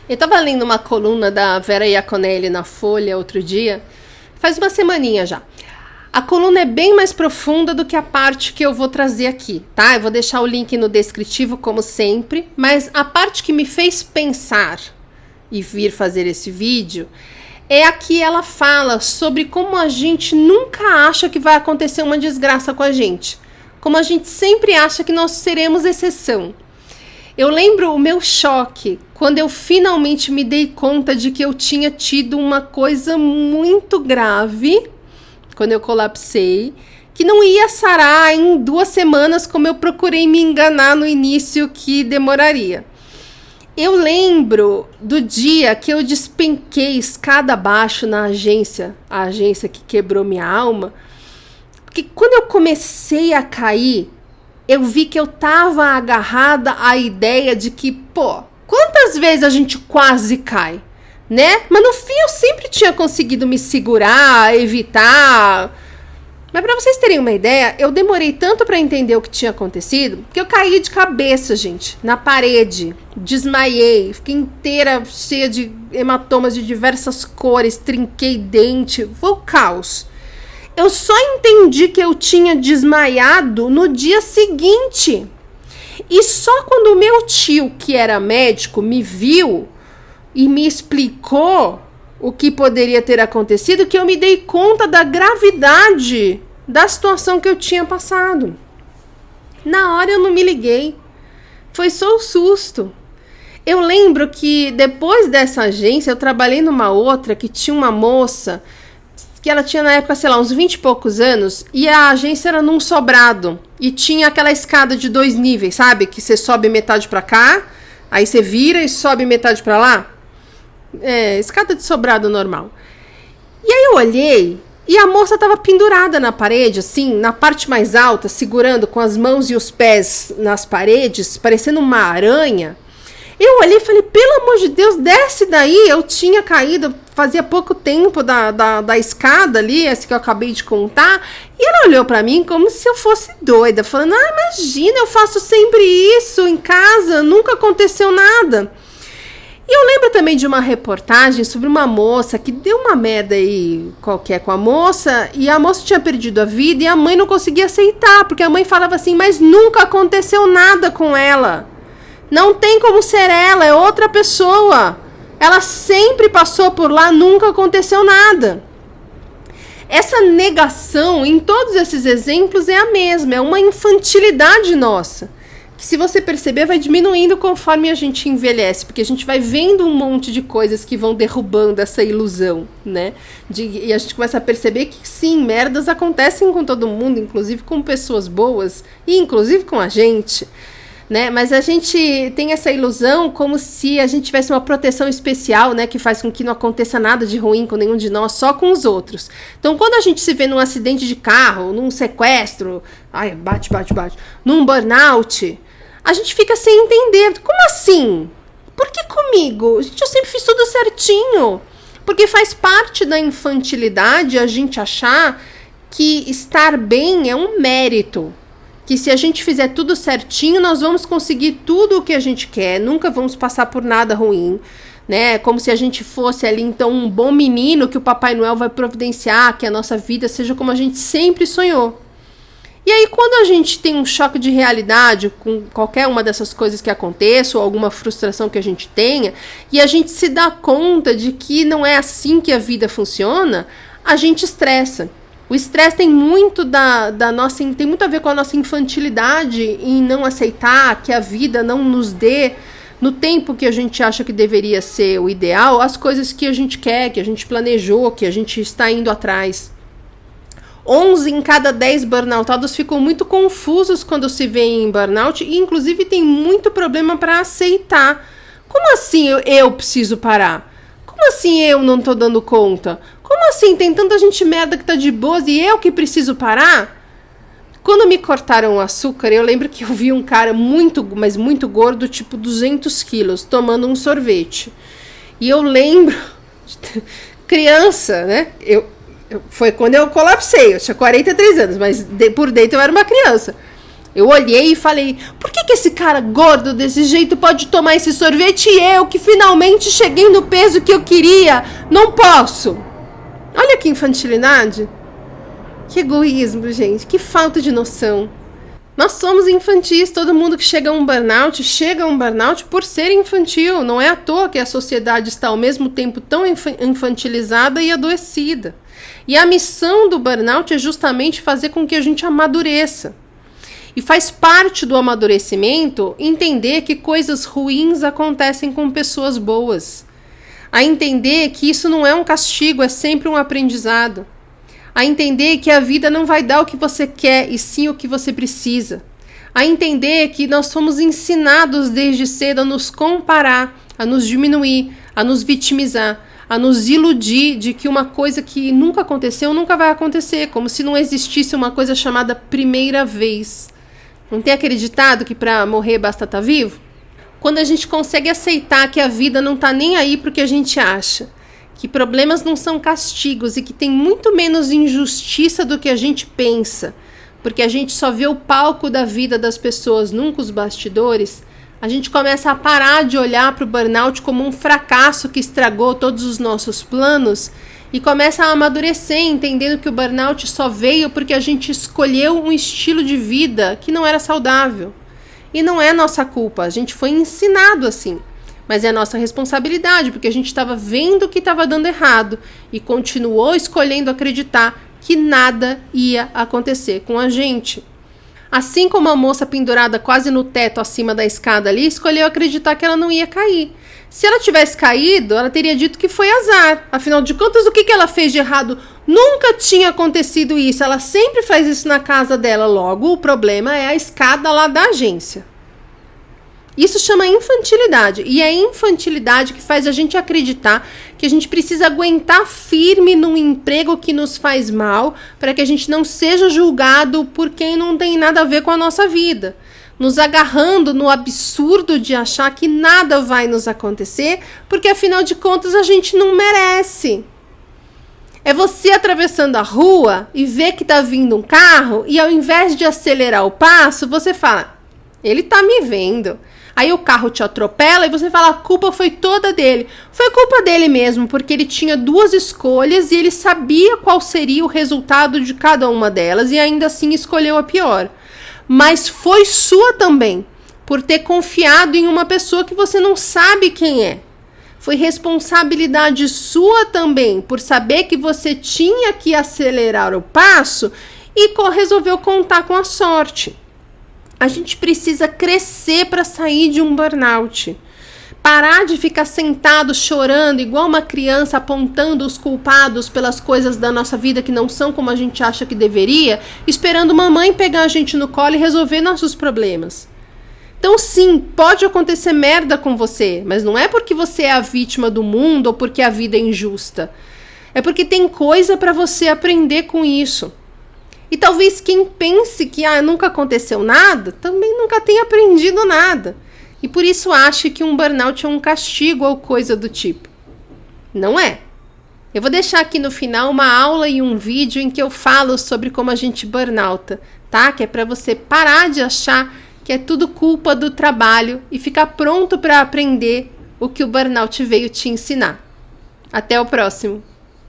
Eu tava lendo uma coluna da Vera Iaconelli na Folha outro dia, faz uma semaninha já. A coluna é bem mais profunda do que a parte que eu vou trazer aqui, tá? Eu vou deixar o link no descritivo, como sempre, mas a parte que me fez pensar e vir fazer esse vídeo é a que ela fala sobre como a gente nunca acha que vai acontecer uma desgraça com a gente, como a gente sempre acha que nós seremos exceção. Eu lembro o meu choque quando eu finalmente me dei conta de que eu tinha tido uma coisa muito grave, quando eu colapsei, que não ia sarar em 2 semanas como eu procurei me enganar no início que demoraria. Eu lembro do dia que eu despenquei escada abaixo na agência, a agência que quebrou minha alma, porque quando eu comecei a cair, eu vi que eu tava agarrada à ideia de que, quantas vezes a gente quase cai, né? Mas no fim eu sempre tinha conseguido me segurar, evitar. Mas pra vocês terem uma ideia, eu demorei tanto pra entender o que tinha acontecido, que eu caí de cabeça, gente, na parede, desmaiei, fiquei inteira cheia de hematomas de diversas cores, trinquei dente, foi o caos. Eu só entendi que eu tinha desmaiado no dia seguinte. E só quando o meu tio, que era médico, me viu e me explicou o que poderia ter acontecido, que eu me dei conta da gravidade da situação que eu tinha passado. Na hora eu não me liguei. Foi só um susto. Eu lembro que depois dessa agência eu trabalhei numa outra que tinha uma moça que ela tinha na época, sei lá, uns 20 e poucos anos, e a agência era num sobrado, e tinha aquela escada de 2 níveis, sabe? Que você sobe metade pra cá, aí você vira e sobe metade pra lá. Escada de sobrado normal. E aí eu olhei, e a moça tava pendurada na parede, assim, na parte mais alta, segurando com as mãos e os pés nas paredes, parecendo uma aranha. Eu olhei e falei, pelo amor de Deus, desce daí. Eu tinha caído fazia pouco tempo da escada ali, essa que eu acabei de contar. E ela olhou pra mim como se eu fosse doida, falando, imagina, eu faço sempre isso em casa, nunca aconteceu nada. E eu lembro também de uma reportagem sobre uma moça que deu uma merda aí qualquer com a moça, e a moça tinha perdido a vida e a mãe não conseguia aceitar, porque a mãe falava assim, mas nunca aconteceu nada com ela. Não tem como ser ela, é outra pessoa. Ela sempre passou por lá, nunca aconteceu nada. Essa negação em todos esses exemplos é a mesma, é uma infantilidade nossa. Que se você perceber vai diminuindo conforme a gente envelhece, porque a gente vai vendo um monte de coisas que vão derrubando essa ilusão, né? E a gente começa a perceber que sim, merdas acontecem com todo mundo, inclusive com pessoas boas, e inclusive com a gente. Né? Mas a gente tem essa ilusão como se a gente tivesse uma proteção especial, né, que faz com que não aconteça nada de ruim com nenhum de nós, só com os outros. Então, quando a gente se vê num acidente de carro, num sequestro, bate, num burnout, a gente fica sem entender. Como assim? Por que comigo? Gente, eu sempre fiz tudo certinho. Porque faz parte da infantilidade a gente achar que estar bem é um mérito. Que se a gente fizer tudo certinho, nós vamos conseguir tudo o que a gente quer, nunca vamos passar por nada ruim, né? Como se a gente fosse ali, então, um bom menino que o Papai Noel vai providenciar, que a nossa vida seja como a gente sempre sonhou. E aí, quando a gente tem um choque de realidade com qualquer uma dessas coisas que aconteça, ou alguma frustração que a gente tenha, e a gente se dá conta de que não é assim que a vida funciona, a gente estressa. O estresse tem muito tem muito a ver com a nossa infantilidade em não aceitar que a vida não nos dê, no tempo que a gente acha que deveria ser o ideal, as coisas que a gente quer, que a gente planejou, que a gente está indo atrás. 11 em cada 10 burnoutados ficam muito confusos quando se veem em burnout e, inclusive, tem muito problema para aceitar. Como assim eu preciso parar? Como assim eu não tô dando conta? Como assim? Tem tanta gente merda que tá de boas e eu que preciso parar? Quando me cortaram o açúcar, eu lembro que eu vi um cara muito, mas muito gordo, tipo 200 quilos, tomando um sorvete. E eu lembro, criança, né? Foi quando eu colapsei, eu tinha 43 anos, mas por dentro eu era uma criança. Eu olhei e falei, por que esse cara gordo desse jeito pode tomar esse sorvete e eu, que finalmente cheguei no peso que eu queria, não posso? Olha que infantilidade. Que egoísmo, gente. Que falta de noção. Nós somos infantis. Todo mundo que chega a um burnout por ser infantil. Não é à toa que a sociedade está ao mesmo tempo tão infantilizada e adoecida. E a missão do burnout é justamente fazer com que a gente amadureça. E faz parte do amadurecimento entender que coisas ruins acontecem com pessoas boas. A entender que isso não é um castigo, é sempre um aprendizado. A entender que a vida não vai dar o que você quer, e sim o que você precisa. A entender que nós fomos ensinados desde cedo a nos comparar, a nos diminuir, a nos vitimizar, a nos iludir de que uma coisa que nunca aconteceu nunca vai acontecer, como se não existisse uma coisa chamada primeira vez. Não tem acreditado que para morrer basta estar vivo? Quando a gente consegue aceitar que a vida não está nem aí para o que a gente acha, que problemas não são castigos e que tem muito menos injustiça do que a gente pensa, porque a gente só vê o palco da vida das pessoas, nunca os bastidores, a gente começa a parar de olhar para o burnout como um fracasso que estragou todos os nossos planos e começa a amadurecer, entendendo que o burnout só veio porque a gente escolheu um estilo de vida que não era saudável. E não é nossa culpa, a gente foi ensinado assim. Mas é nossa responsabilidade, porque a gente estava vendo que estava dando errado e continuou escolhendo acreditar que nada ia acontecer com a gente. Assim como a moça pendurada quase no teto acima da escada ali, escolheu acreditar que ela não ia cair. Se ela tivesse caído, ela teria dito que foi azar. Afinal de contas, o que ela fez de errado? Nunca tinha acontecido isso. Ela sempre faz isso na casa dela. Logo, o problema é a escada lá da agência. Isso chama infantilidade. E é a infantilidade que faz a gente acreditar que a gente precisa aguentar firme num emprego que nos faz mal para que a gente não seja julgado por quem não tem nada a ver com a nossa vida. Nos agarrando no absurdo de achar que nada vai nos acontecer, porque afinal de contas a gente não merece. É você atravessando a rua e ver que tá vindo um carro e ao invés de acelerar o passo, você fala, ele tá me vendo. Aí o carro te atropela e você fala, a culpa foi toda dele. Foi culpa dele mesmo, porque ele tinha duas escolhas e ele sabia qual seria o resultado de cada uma delas e ainda assim escolheu a pior. Mas foi sua também, por ter confiado em uma pessoa que você não sabe quem é. Foi responsabilidade sua também, por saber que você tinha que acelerar o passo e resolveu contar com a sorte. A gente precisa crescer para sair de um burnout. Parar de ficar sentado chorando igual uma criança apontando os culpados pelas coisas da nossa vida que não são como a gente acha que deveria, esperando mamãe pegar a gente no colo e resolver nossos problemas. Então sim, pode acontecer merda com você, mas não é porque você é a vítima do mundo ou porque a vida é injusta. É porque tem coisa para você aprender com isso. E talvez quem pense que nunca aconteceu nada, também nunca tenha aprendido nada. E por isso ache que um burnout é um castigo ou coisa do tipo. Não é. Eu vou deixar aqui no final uma aula e um vídeo em que eu falo sobre como a gente burnouta, tá? Que é para você parar de achar que é tudo culpa do trabalho e ficar pronto para aprender o que o burnout veio te ensinar. Até o próximo.